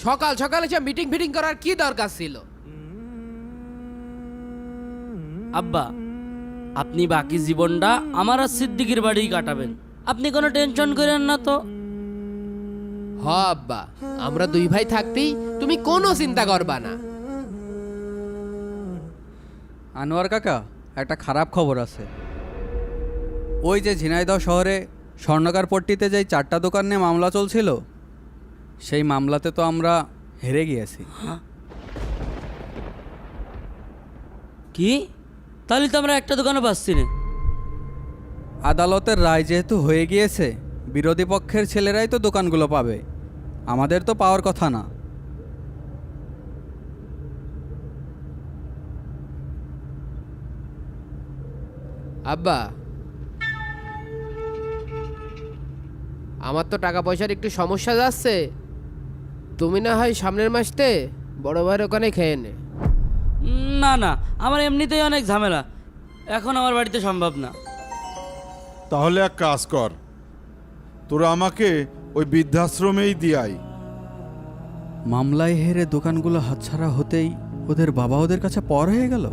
সকাল সকাল এসে মিটিং ফিটিং করার কি দরকার ছিল? আব্বা, আপনি বাকি জীবনটা আমার আর সিদ্দিকির বাড়ি কাটাবেন, আপনি কোনো টেনশন করেন না তো। হ আব্বা, আমরা দুই ভাই থাকতেই তুমি কোনো চিন্তা করবা না। আনোয়ার কাকা, একটা খারাপ খবর আছে। ওই যে ঝিনাইদহ শহরে স্বর্ণকার পট্টিতে যেই 4টা দোকান নিয়ে মামলা চলছিল, সেই মামলাতে তো আমরা হেরে গিয়েছি। কি? তাহলে তো আমরা একটা দোকানও পাচ্ছি না। আদালতের রায় যেহেতু হয়ে গিয়েছে, বিরোধী পক্ষের ছেলেরাই তো দোকানগুলো পাবে, আমাদের তো পাওয়ার কথা না। আব্বা, আমার তো টাকা পয়সার একটু সমস্যা যাচ্ছে। তুমি না হয় সামনের মাসতে বড় ভাইয়ের ওখানে খেয়ে নে। না না, আমার এমনিতেই অনেক ঝামেলা, এখন আমার বাড়িতে সম্ভব না। তাহলে এক কাজ কর, তোরা আমাকে ওই বৃদ্ধাশ্রমেই দিয়াই। মামলায় হেরে দোকানগুলো হাতছাড়া হতেই ওদের বাবা ওদের কাছে পর হয়ে গেল।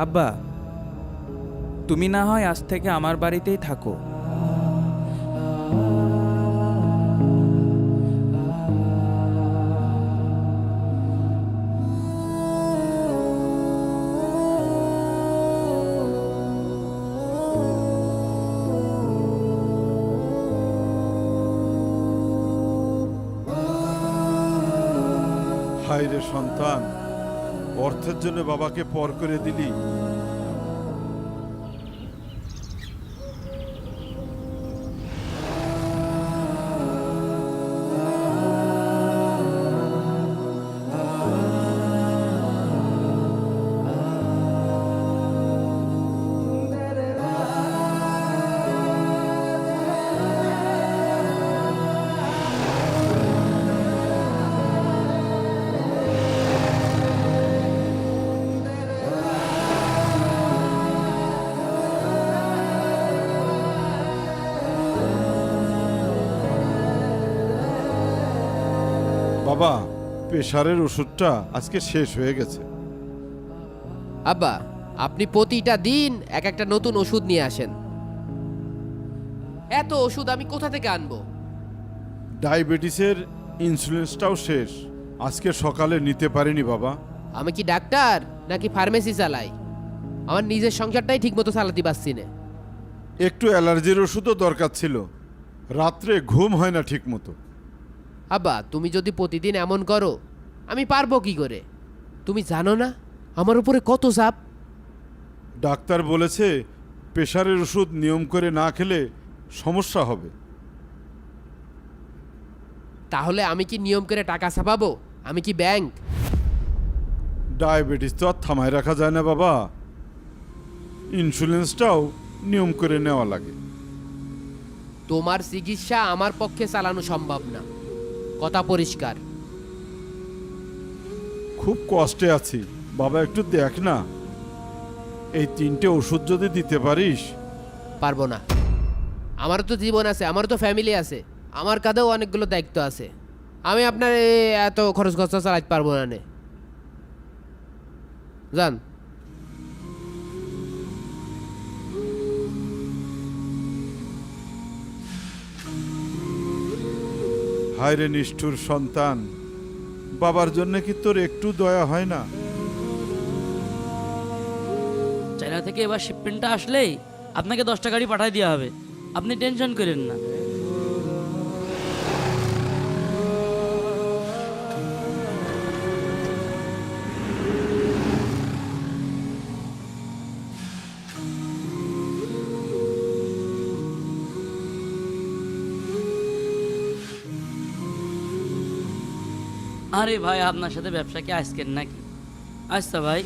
আব্বা, তুমি না হয় আজ থেকে আমার বাড়িতেই থাকো। হায় রে সন্তান, অর্থের জন্য বাবাকে পর করে দিলি। বাবা, প্রেশারের ওষুধটা আজকে শেষ হয়ে গেছে। আব্বা, আপনি প্রতিটা দিন এক একটা নতুন ওষুধ নিয়ে আসেন। এত ওষুধ আমি কোথা থেকে আনবো? ডায়াবেটিসের ইন্স্যুরেন্সটাও শেষ, আজকে সকালে নিতে পারিনি বাবা। আমি কি ডাক্তার নাকি ফার্মেসি চালাই? আমার নিজের সংসারটাই ঠিক মতো চালাতে পারছি না। একটু অ্যালার্জির ওষুধও দরকার ছিল, রাত্রে ঘুম হয় না ঠিক মতো। আব্বা, তুমি যদি প্রতিদিন এমন করো আমি পারবো কি করে? তুমি জানো না আমার উপরে কত চাপ। ডাক্তার বলেছে প্রেশারের ওষুধ নিয়ম করে না খেলে সমস্যা হবে। তাহলে আমি কি নিয়ম করে টাকা ছাপাবো? আমি কি ব্যাংক? ডায়াবেটিস তো আর থামায় রাখা যায় না বাবা, ইন্স্যুরেন্সটাও নিয়ম করে নেওয়া লাগে। তোমার চিকিৎসা আমার পক্ষে চালানো সম্ভব না, কথা পরিষ্কার। খুব কষ্টে আছি বাবা, একটু দেখ না, এই 3টে ওষুধ যদি দিতে পারিস। পারবো না, আমারও তো জীবন আছে, আমারও তো ফ্যামিলি আছে, আমার কাঁধেও অনেকগুলো দায়িত্ব আছে। আমি আপনার এত খরচ খরচা চালাতে পারবো না নে। যান। হায় রে নিষ্ঠুর সন্তান, বাবার জন্য কি তোর একটু দয়া হয় না? চায়না থেকে এবার শিপমেন্টটা আসলেই আপনাকে 10টা গাড়ি পাঠিয়ে দেওয়া হবে, আপনি টেনশন করেন না। আরে ভাই, আপনার সাথে ব্যবসা কি আজকের নাকি? আচ্ছা ভাই।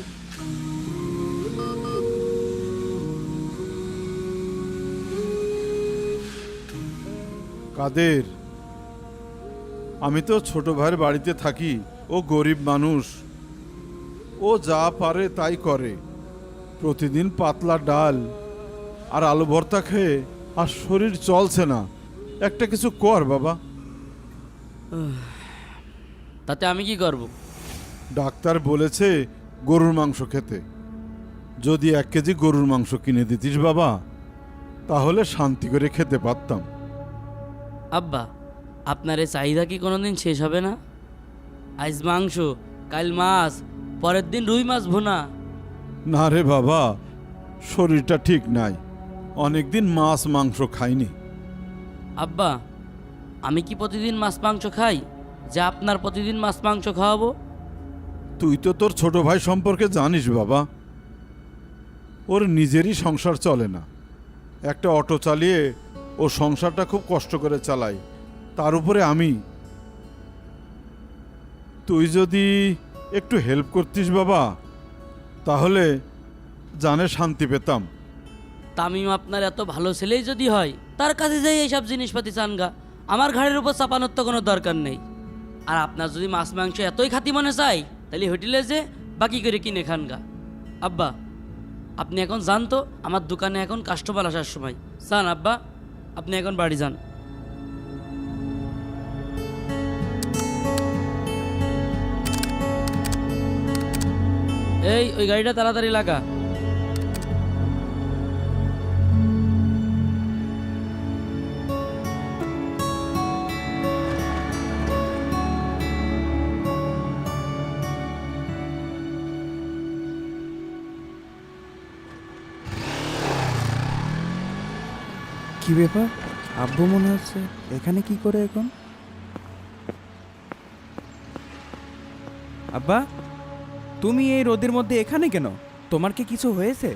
কাদের, আমি তো ছোট ভাইয়ের বাড়িতে থাকি, ও গরিব মানুষ, ও যা পারে তাই করে। প্রতিদিন পাতলা ডাল আর আলু ভর্তা খেয়ে আর শরীর চলছে না। একটা কিছু কর বাবা। তাতে আমি কি করব? ডাক্তার বলেছে গরুর মাংস খেতে। যদি 1 কেজি গরুর মাংস কিনে দিতিস বাবা, তাহলে শান্তি করে খেতে পারতাম। আব্বা, আপনার এই চাহিদা কি কোনোদিন শেষ হবে না? আজ মাংস, কাল মাছ, পরের দিন রুই মাছ ভুনা। না রে বাবা, শরীরটা ঠিক নাই, অনেকদিন মাছ মাংস খাইনি। আব্বা, আমি কি প্রতিদিন মাছ মাংস খাই যে আপনার প্রতিদিন মাছ মাংস খাওয়াবো? তুই তো তোর ছোট ভাই সম্পর্কে জানিস বাবা, ওর নিজেরই সংসার চলে না। একটা অটো চালিয়ে ও সংসারটা খুব কষ্ট করে চালায়, তার উপরে আমি। তুই যদি একটু হেল্প করতিস বাবা, তাহলে জানে শান্তি পেতাম। তামিম আপনার এত ভালো ছেলেই যদি হয়, তার কাছে যাই এইসব জিনিসপাতি চানগা, আমার ঘাড়ের উপর চাপানোর তো কোনো দরকার নেই। আর আপনার যদি মাছ মাংস এতই খাতি মনে চাই, তাহলে হোটেলে যে বাকি করে কিনে খানগা। আব্বা, আপনি এখন যান তো, আমার দোকানে এখন কাস্টমার আসার সময়। যান আব্বা, আপনি এখন বাড়ি যান। এই ওই গাড়িটা তাড়াতাড়ি লাগা। কি ব্যাপার? আব্বু মনে হচ্ছে এখানে কি করে এখন? আব্বা, তুমি এই রোদের মধ্যে এখানে কেন? তোমার কি কিছু হয়েছে?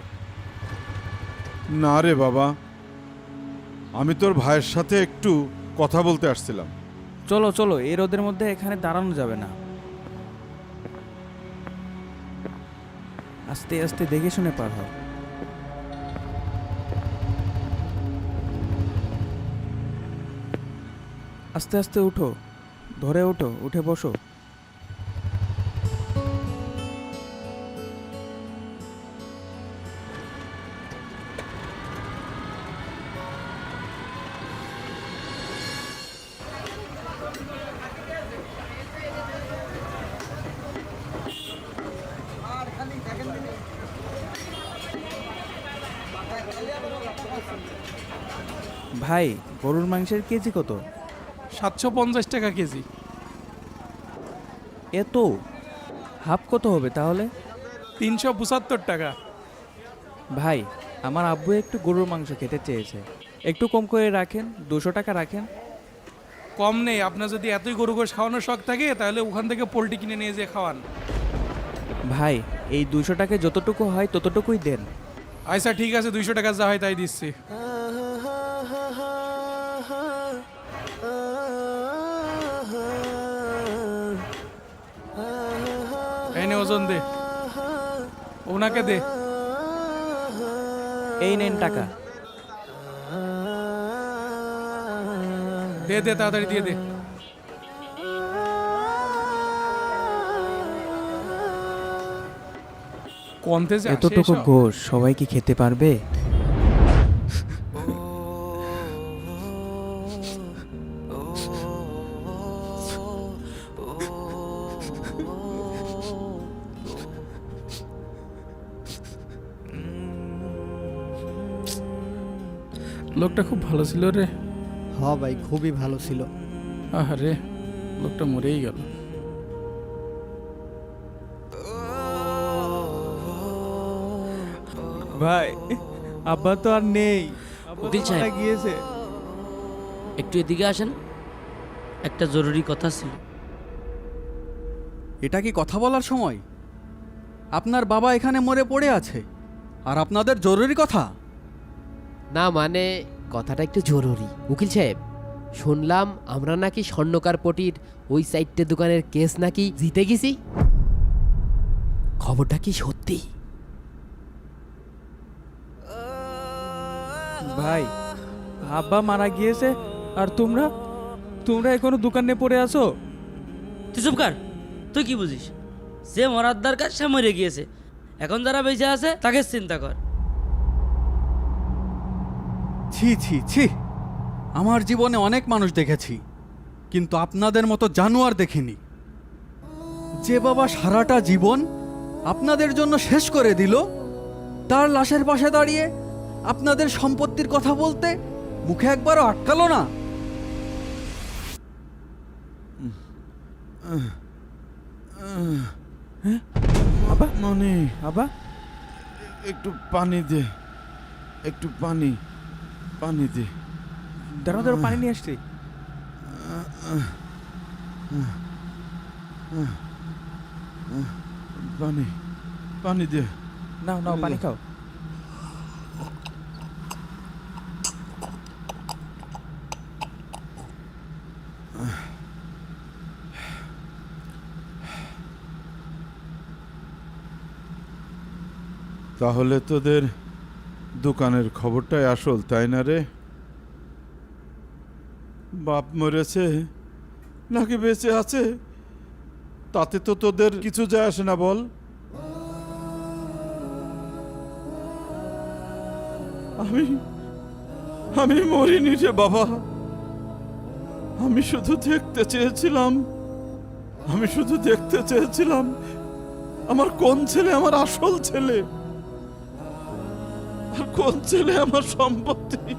না রে বাবা, আমি তোর ভাইয়ের সাথে একটু কথা বলতে আসছিলাম। চলো চলো, এই রোদের মধ্যে এখানে দাঁড়ানো যাবে না। আস্তে আস্তে দেখে শুনে পার হও। আস্তে আস্তে উঠো, ধরে ওঠো, উঠে বসো। ভাই, গরুর মাংসের কেজি কত? 750 টাকা কেজি। এত? হাফ কত হবে তাহলে? 375 টাকা। ভাই, আমার আব্বু একটু গরুর মাংস খেতে চেয়েছে, একটু কম করে রাখেন, 200 টাকা রাখেন। কম নেই, আপনার যদি এতই গরু গোশ খাওয়ানোর শখ থাকে তাহলে ওখান থেকে পোলট্রি কিনে নিয়ে যেয়ে খাওয়ান। ভাই, এই 200 টাকায় যতটুকু হয় ততটুকুই দেন। আচ্ছা ঠিক আছে, 200 টাকা যা হয় তাই দিচ্ছি। এনে ওজন দে, ওনাকে দে। এই নেন টাকা। দে দে, তাড়াতাড়ি দিয়ে দে। কোনতে যা এতটুকু গোশ সবাই কি খেতে পারবে? লোকটা খুব ভালো ছিল রে। হ্যাঁ ভাই, খুবই ভালো ছিল। আরে লোকটা মরেই গেল। ভাই, আব্বা তো আর নেই, উকিল সাহেব। গিয়েছে। একটু এদিকে আসেন, একটা জরুরি কথা ছিল। এটা কি কথা বলার সময়? আপনার বাবা এখানে মরে পড়ে আছে, আর আপনাদের জরুরি কথা? না মানে কথাটা একটু জরুরি। উকিল সাহেব, শুনলাম আমরা নাকি স্বর্ণকার পটির ওই 4টে দোকানের কেস নাকি জিতে গেছি। খবরটা কি সত্যি? ভাই, আব্বা মারা গিয়েছে আর তোমরা তোমরা এখনো দোকানে পড়ে আছো? তুই চুপ কর, তুই কি বুঝিস? যে মরার দরকার সে মরে গিয়েছে, এখন যারা বেঁচে আছে তাকে চিন্তা কর। ছি ছি ছি, আমার জীবনে অনেক মানুষ দেখেছি, কিন্তু আপনাদের মতো জানোয়ার দেখিনি। যে বাবা সারাটা জীবন আপনাদের জন্য শেষ করে দিল, তার লাশের পাশে দাঁড়িয়ে আপনাদের সম্পত্তির কথা বলতে মুখে একবারও আটকালো না। আব্বা মানে আব্বা একটু পানি দে, একটু পানি পানি দে। দাঁড়াও দাঁড়াও, পানি নিয়ে আসছি। পানি পানি দে। নাও নাও, পানি খাও। তাহলে তোদের দোকানের খবরটাই আসল, তাই না রে? বাপ মরেছে নাকি বেঁচে আছে তাতে তো তোদের কিছু যায় আসে না, বল? আমি আমি মরিনি রে বাবা। আমি শুধু দেখতে চেয়েছিলাম, আমি শুধু দেখতে চেয়েছিলাম আমার কোন ছেলে আমার আসল ছেলে, আর কোন ছেলে আমার সম্পত্তি।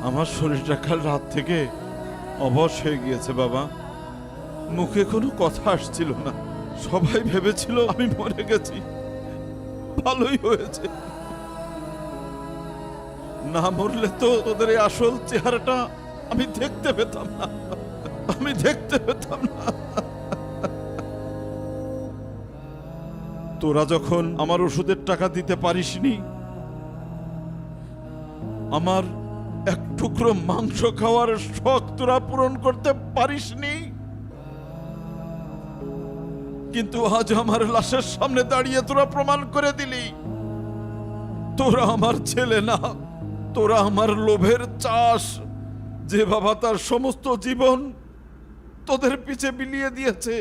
আমার শরীরটা কাল রাত থেকে অবশ হয়ে গিয়েছে বাবা। মুখে কোনো কথা আসছিল না। সবাই ভেবেছিল আমি মরে গেছি। ভালোই হয়েছে, না মরলে তো তোদের এই আসল চেহারাটা আমি দেখতে পেতাম না, আমি দেখতে পেতাম না। তোরা যখন আমার ওষুধের টাকা দিতে পারিসনি, আমার এক টুকরো মাংস খাওয়ার শখ তোরা পূরণ করতে পারিসনি, কিন্তু আজ আমার লাশের সামনে দাঁড়িয়ে তোরা প্রমাণ করে দিলি তোরা আমার ছেলে না, তোরা আমার লোভের চাষ। যে বাবা তার সমস্ত জীবন তোদের পিছে বিলিয়ে দিয়েছে,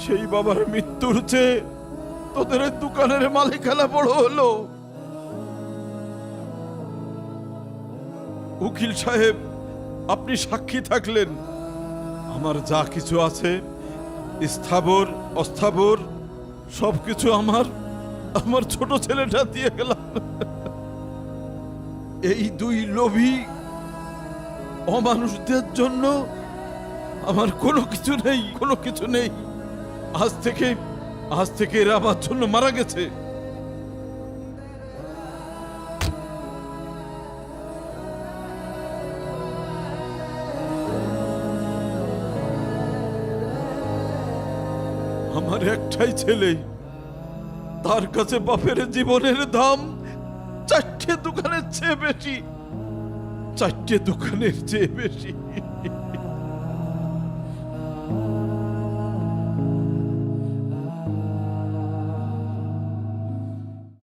সেই বাবার মৃত্যুর চেয়ে তোদের এই দোকানের মালিকানা বড় হলো। উকিল সাহেব, আপনি সাক্ষী থাকলেন। আমার যা কিছু আছে, স্থাবর অস্থাবর সবকিছু আমার ছোট ছেলেটা দিয়ে গেলাম। এই দুই লোভী অমানুষদের জন্য আমার কোনো কিছু নেই, কোনো কিছু নেই। আজ থেকে এরা আমার জন্য মারা গেছে। আমার একটাই ছেলে, তার কাছে বাপের জীবনের দাম 4টে দোকানের চেয়ে বেশি, 4টে দোকানের চেয়ে বেশি।